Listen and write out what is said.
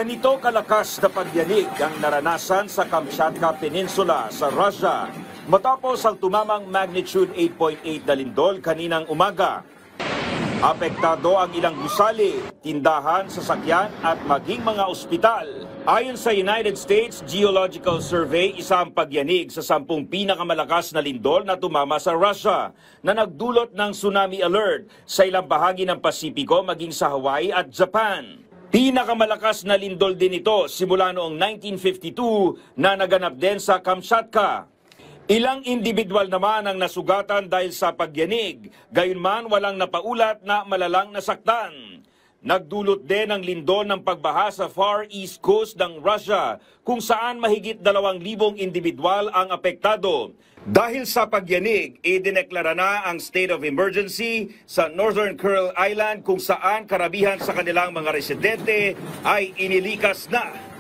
Ganito kalakas na pagyanig ang naranasan sa Kamchatka Peninsula sa Russia matapos ang tumamang magnitude 8.8 na lindol kaninang umaga. Apektado ang ilang gusali, tindahan, sasakyan at maging mga ospital. Ayon sa United States Geological Survey, isa ang pagyanig sa 10 pinakamalakas na lindol na tumama sa Russia na nagdulot ng tsunami alert sa ilang bahagi ng Pasipiko maging sa Hawaii at Japan. Pinakamalakas na lindol din ito simula noong 1952 na naganap din sa Kamchatka. Ilang individual naman ang nasugatan dahil sa pagyanig, gayunman walang napaulat na malalang nasaktan. Nagdulot din ang lindol ng pagbaha sa Far East Coast ng Russia kung saan mahigit 2,000 individual ang apektado. Dahil sa pagyanig, idineklara na ang state of emergency sa Northern Kuril Island kung saan karamihan sa kanilang mga residente ay inilikas na.